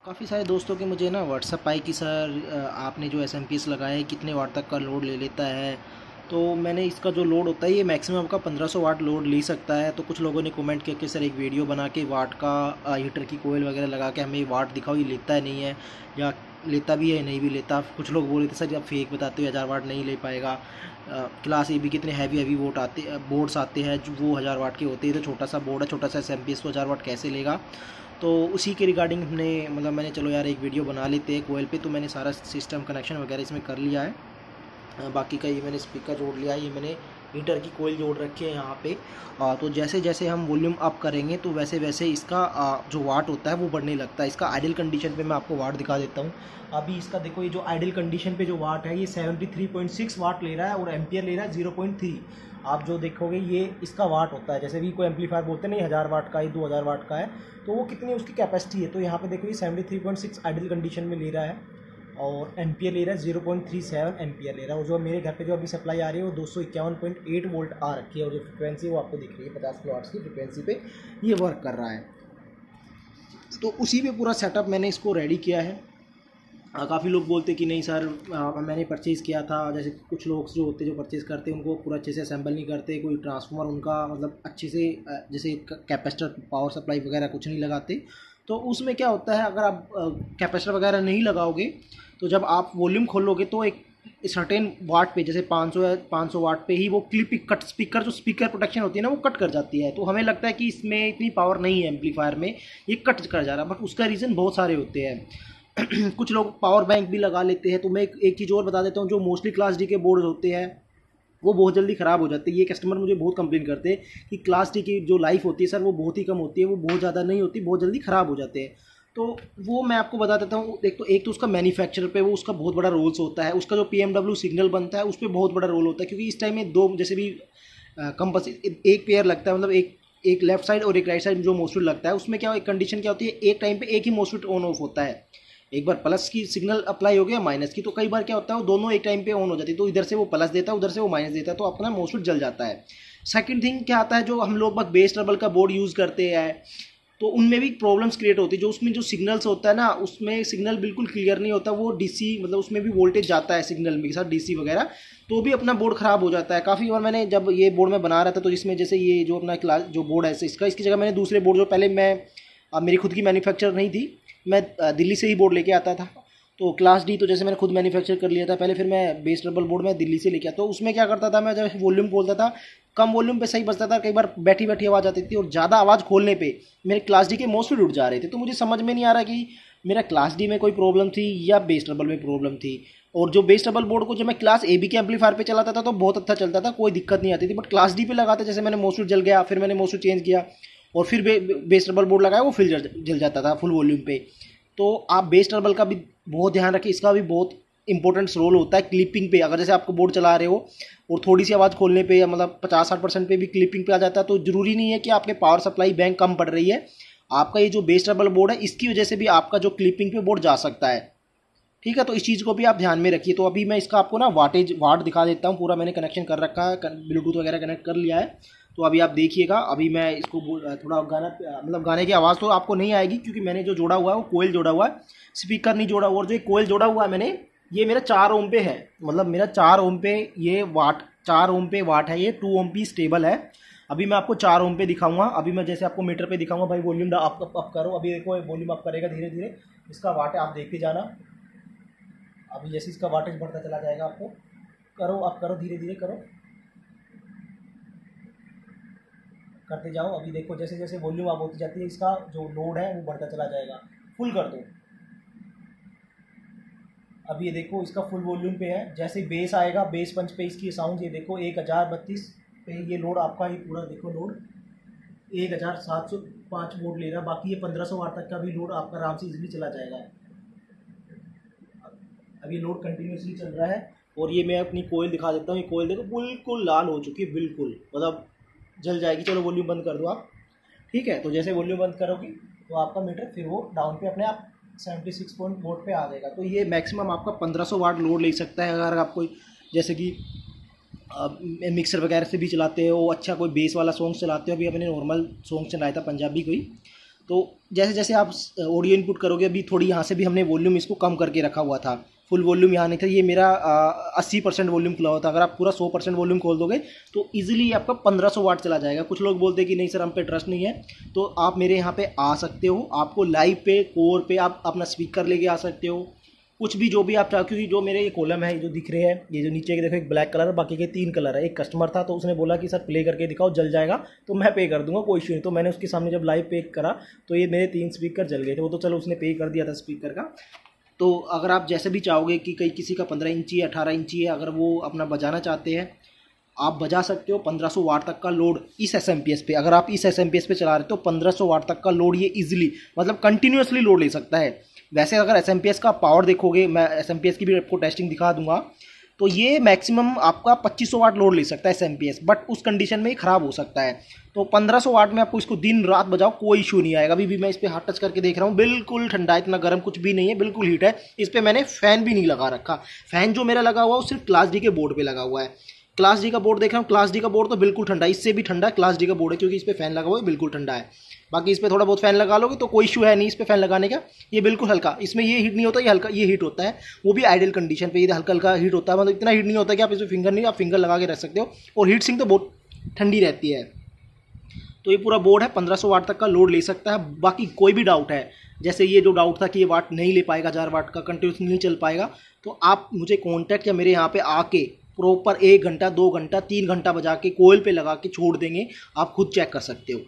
काफ़ी सारे दोस्तों के मुझे ना व्हाट्सअप आई कि सर आपने जो एसएमपीएस लगाया है कितने वाट तक का लोड ले लेता है। तो मैंने इसका जो लोड होता है ये मैक्सिमम का 1500 वाट लोड ले सकता है। तो कुछ लोगों ने कमेंट किया कि सर एक वीडियो बना के वाट का हीटर की कोयल वगैरह लगा के हमें वाट दिखाओ, ये लेता है नहीं है या लेता भी है नहीं भी लेता। कुछ लोग बोल रहे थे सर आप फेक बताते हो, 1000 वाट नहीं ले पाएगा। क्लास ए बी कितने हैवी वोट आते बोर्ड्स आते हैं जो वो 1000 वाट के होते हैं, तो छोटा सा बोर्ड है, छोटा सा एसएमपीएस, तो 1000 वाट कैसे लेगा। तो उसी के रिगार्डिंग हमने मैंने चलो यार एक वीडियो बना लेते हैं कोयल पे। तो मैंने सारा सिस्टम कनेक्शन वगैरह इसमें कर लिया है। बाकी का ये मैंने स्पीकर जोड़ लिया है, ये मैंने हीटर की कोयल जोड़ रखी है यहाँ पे। तो जैसे जैसे हम वॉल्यूम अप करेंगे तो वैसे वैसे इसका जो वाट होता है वो बढ़ने लगता है। इसका आइडियल कंडीशन पे मैं आपको वाट दिखा देता हूँ। अभी इसका देखो, ये जो आइडियल कंडीशन पे जो वाट है ये 73.6 वाट ले रहा है और एम्पियर ले रहा है 0.3। आप जो देखोगे ये इसका वाट होता है। जैसे भी कोई एम्पलीफायर बोलते हैं नहीं 1000 वाट का है, 2000 वाट का है, तो वो कितनी उसकी कैपेसिटी है। तो यहाँ पे देखो ये 73.6 आइडियल कंडीशन में ले रहा है और एम्पियर ले रहा है 0.37 एम्पियर ले रहा है। और जो मेरे घर पे जो अभी सप्लाई आ रही है वो 251.8 वोल्ट आ रखी है और जो फ्रिक्वेंसी है वो आपको दिख रही है 50 किलोवाट्स की फ्रिक्वेंसी पे ये वर्क कर रहा है। तो उसी पे पूरा सेटअप मैंने इसको रेडी किया है। काफ़ी लोग बोलते कि नहीं सर मैंने परचेज़ किया था, जैसे कुछ लोग जो होते जो परचेज़ करते हैं उनको पूरा अच्छे से असेंबल नहीं करते, कोई ट्रांसफार्मर उनका मतलब अच्छे से जैसे कैपेसिटर पावर सप्लाई वगैरह कुछ नहीं लगाते। तो उसमें क्या होता है, अगर आप कैपेसिटर वगैरह नहीं लगाओगे तो जब आप वॉल्यूम खोलोगे तो एक सर्टेन वाट पे, जैसे 500 या 500 वाट पे ही वो क्लिप कट स्पीकर, जो स्पीकर प्रोटेक्शन होती है ना वो कट कर जाती है। तो हमें लगता है कि इसमें इतनी पावर नहीं है एम्पलीफायर में, ये कट कर जा रहा है, बट उसका रीज़न बहुत सारे होते हैं। कुछ लोग पावर बैंक भी लगा लेते हैं। तो मैं एक चीज़ और बता देता हूँ, जो मोस्टली क्लास डी के बोर्ड होते हैं वो बहुत जल्दी ख़राब हो जाते हैं। ये कस्टमर मुझे बहुत कंप्लेन करते हैं कि क्लास डी की जो लाइफ होती है सर वो बहुत ही कम होती है, वो बहुत ज़्यादा नहीं होती, बहुत जल्दी ख़राब हो जाते हैं। तो वो मैं आपको बता देता हूँ। एक तो उसका मैन्युफैक्चरर पे वो उसका बहुत बड़ा रोल्स होता है, उसका जो पीएमडब्ल्यू सिग्नल बनता है उस पर बहुत बड़ा रोल होता है, क्योंकि इस टाइम में दो जैसे भी कंपस एक पेयर लगता है, मतलब एक लेफ्ट साइड और एक राइट साइड जो मोस्फेट लगता है उसमें क्या एक कंडीशन क्या होती है, एक टाइम पे एक ही मोस्फेट ऑन ऑफ होता है। एक बार प्लस की सिग्नल अप्लाई हो गया माइनस की, तो कई बार क्या होता है वो दोनों एक टाइम पे ऑन हो जाती है, तो इधर से वो प्लस देता है उधर से वो माइनस देता है, तो अपना मोस्फेट जल जाता है। सेकंड थिंग क्या आता है, जो हम लोग बेस ट्रबल का बोर्ड यूज़ करते हैं तो उनमें भी प्रॉब्लम्स क्रिएट होती है। जो उसमें जो सिग्नल्स होता है ना उसमें सिग्नल बिल्कुल क्लियर नहीं होता, वो डीसी मतलब उसमें भी वोल्टेज जाता है सिग्नल में के साथ डीसी वगैरह, तो भी अपना बोर्ड ख़राब हो जाता है। काफ़ी बार मैंने जब ये बोर्ड में बना रहा था तो इसमें जैसे ये जो अपना क्लास जो बोर्ड है इसकी जगह मैंने दूसरे बोर्ड, जो पहले मैं मेरी खुद की मैन्युफैक्चर नहीं थी, मैं दिल्ली से ही बोर्ड लेके आता था। तो क्लास डी तो जैसे मैंने खुद मैन्युफैक्चर कर लिया था पहले, फिर मैं बेस ट्रबल बोर्ड में दिल्ली से लेके आता। तो उसमें क्या करता था मैं, जब वॉल्यूम खोलता था कम वॉल्यूम पे सही बजता था, कई बार बैठी बैठी आवाज़ आती थी, और ज़्यादा आवाज़ खोलने पे मेरे क्लास डी के मोस्टली उठ जा रहे थे। तो मुझे समझ में नहीं आ रहा कि मेरा क्लास डी में कोई प्रॉब्लम थी या बेस ट्रबल में प्रॉब्लम थी। और जो बेस ट्रबल बोर्ड को जब मैं क्लास ए बी के एम्पलीफायर पे चलाता था तो बहुत अच्छा चलता था, कोई दिक्कत नहीं आती थी, बट क्लास डी पे लगाता जैसे मैंने मोस्टली जल गया, फिर मैंने मोस्टली चेंज किया और फिर बेस ट्रबल बोर्ड लगाया वो फिर जल जाता था फुल वॉल्यूम पे। तो आप बेस ट्रबल का भी बहुत ध्यान रखें, इसका भी बहुत इंपॉर्टेंट रोल होता है क्लिपिंग पे। अगर जैसे आपको बोर्ड चला रहे हो और थोड़ी सी आवाज़ खोलने पे या मतलब 50-60% पे भी क्लिपिंग पे आ जाता है, तो जरूरी नहीं है कि आपके पावर सप्लाई बैंक कम पड़ रही है, आपका ये जो बेस ट्रबल बोर्ड है इसकी वजह से भी आपका जो क्लिपिंग पे बोर्ड जा सकता है। ठीक है, तो इस चीज़ को भी आप ध्यान में रखिए। तो अभी मैं इसका आपको ना वाट दिखा देता हूँ। पूरा मैंने कनेक्शन कर रखा है, ब्लूटूथ वगैरह कनेक्ट कर लिया है। तो अभी आप देखिएगा, अभी मैं इसको थोड़ा गाना मतलब गाने की आवाज़ तो आपको नहीं आएगी, क्योंकि मैंने जो जोड़ा हुआ है वो कोयल जोड़ा हुआ है, स्पीकर नहीं जोड़ा हुआ। और जो एक कोयल जोड़ा हुआ है मैंने, ये मेरा 4 ओम पे है, मतलब मेरा 4 ओम पे ये वाट 4 ओम पे वाट है, ये 2 ओम पे स्टेबल है। अभी मैं आपको 4 ओम पे दिखाऊंगा। अभी मैं जैसे आपको मीटर पे दिखाऊंगा, भाई वॉल्यूम अप करो। अभी देखो वॉल्यूम अप करेगा धीरे धीरे, इसका वाट है आप देखते जाना। अभी जैसे इसका वाटेज बढ़ता चला जाएगा, आपको करो अप करो, धीरे धीरे करो, करते जाओ। अभी देखो जैसे जैसे वॉल्यूम अप होती जाती है इसका जो लोड है वो बढ़ता चला जाएगा। फुल कर दो। अब ये देखो इसका फुल वॉल्यूम पे है। जैसे बेस आएगा, बेस पंच पे इसकी साउंड ये देखो 1032 पे ये लोड आपका ही पूरा देखो लोड 1705 वोल्ट ले रहा है। बाकी ये 1500 वाट तक का भी लोड आपका आराम से इजीली चला जाएगा। अब ये लोड कंटिन्यूसली चल रहा है। और ये मैं अपनी कोयल दिखा देता हूँ। ये कोयल देखो बिल्कुल लाल हो चुकी है, बिल्कुल मतलब जल जाएगी। चलो वॉल्यूम बंद कर दो आप। ठीक है, तो जैसे वॉल्यूम बंद करोगी तो आपका मीटर फिर वो डाउन पे अपने आप 76 वोल्ट पे आ जाएगा। तो ये मैक्सिमम आपका 1500 वाट लोड ले सकता है। अगर आप कोई जैसे कि मिक्सर वगैरह से भी चलाते हो, अच्छा कोई बेस वाला सॉन्ग चलाते हो, अभी अपने नॉर्मल सॉन्ग चलाया था पंजाबी कोई, तो जैसे जैसे आप ऑडियो इनपुट करोगे, अभी थोड़ी यहाँ से भी हमने वॉल्यूम इसको कम करके रखा हुआ था, फुल वॉल्यूम यहाँ नहीं था, ये मेरा 80% वॉल्यूम खुला हुआ था। अगर आप पूरा 100% वॉल्यूम खोल दोगे तो इजीली आपका 1500 वाट चला जाएगा। कुछ लोग बोलते हैं कि नहीं सर हम पे ट्रस्ट नहीं है, तो आप मेरे यहाँ पे आ सकते हो, आपको लाइव पे कोर पे आप अपना स्पीकर लेके आ सकते हो, कुछ भी जो भी आप चाहो। क्योंकि जो मेरे ये कॉलम है जो दिख रहे हैं, ये जो नीचे के देखो एक ब्लैक कलर है, बाकी के 3 कलर है। एक कस्टमर था तो उसने बोला कि सर प्ले करके दिखाओ, जल जाएगा, तो मैं पे कर दूंगा, कोई इशू नहीं। तो मैंने उसके सामने जब लाइव पे करा तो ये मेरे 3 स्पीकर जल गए थे। वो तो चलो उसने पे कर दिया था स्पीकर का। तो अगर आप जैसे भी चाहोगे कि कहीं किसी का 15 इंची है, 18 इंची है, अगर वो अपना बजाना चाहते हैं आप बजा सकते हो। 1500 वाट तक का लोड इस एसएमपीएस पे, अगर आप इस एसएमपीएस पे चला रहे हो तो 1500 वाट तक का लोड ये इजीली मतलब कंटिन्यूअसली लोड ले सकता है। वैसे अगर एसएमपीएस का पावर देखोगे, मैं एसएमपीएस की भी आपको टेस्टिंग दिखा दूंगा, तो ये मैक्सिमम आपका 2500 वाट लोड ले सकता है एसएमपीएस, बट उस कंडीशन में ही ख़राब हो सकता है। तो 1500 वाट में आपको इसको दिन रात बजाओ कोई इशू नहीं आएगा। अभी भी मैं इस पर हाथ टच करके देख रहा हूँ, बिल्कुल ठंडा है, इतना गर्म कुछ भी नहीं है, बिल्कुल हीट है। इस पर मैंने फ़ैन भी नहीं लगा रखा। फ़ैन जो मेरा लगा हुआ है वो सिर्फ क्लास डी के बोर्ड पर लगा हुआ है। क्लास डी का बोर्ड देख रहा हूँ, क्लास डी का बोर्ड तो बिल्कुल ठंडा है, इससे भी ठंडा क्लास डी का बोर्ड है, क्योंकि इस पर फैन लगा हुआ है, बिल्कुल ठंडा है। बाकी इस पर थोड़ा बहुत फैन लगा लोगे तो कोई इशू है नहीं इस पर फैन लगाने का। ये बिल्कुल हल्का, इसमें ये हीट नहीं होता, ये हल्का ये हीट होता है, वो भी आइडियल कंडीशन पे। ये हल्का हल्का हीट होता है, मतलब इतना हीट नहीं होता कि आप इसमें फिंगर नहीं, आप फिंगर लगा के रख सकते हो। और हीट सिंक तो बहुत ठंडी रहती है। तो ये पूरा बोर्ड है 1500 वाट तक का लोड ले सकता है। बाकी कोई भी डाउट है, जैसे ये जो डाउट था कि ये वाट नहीं ले पाएगा, 1000 वाट का कंटिन्यूस नहीं चल पाएगा, तो आप मुझे कॉन्टैक्ट या मेरे यहाँ पे आके प्रॉपर 1 घंटा 2 घंटा 3 घंटा बजा के कोयल पे लगा के छोड़ देंगे, आप खुद चेक कर सकते हो।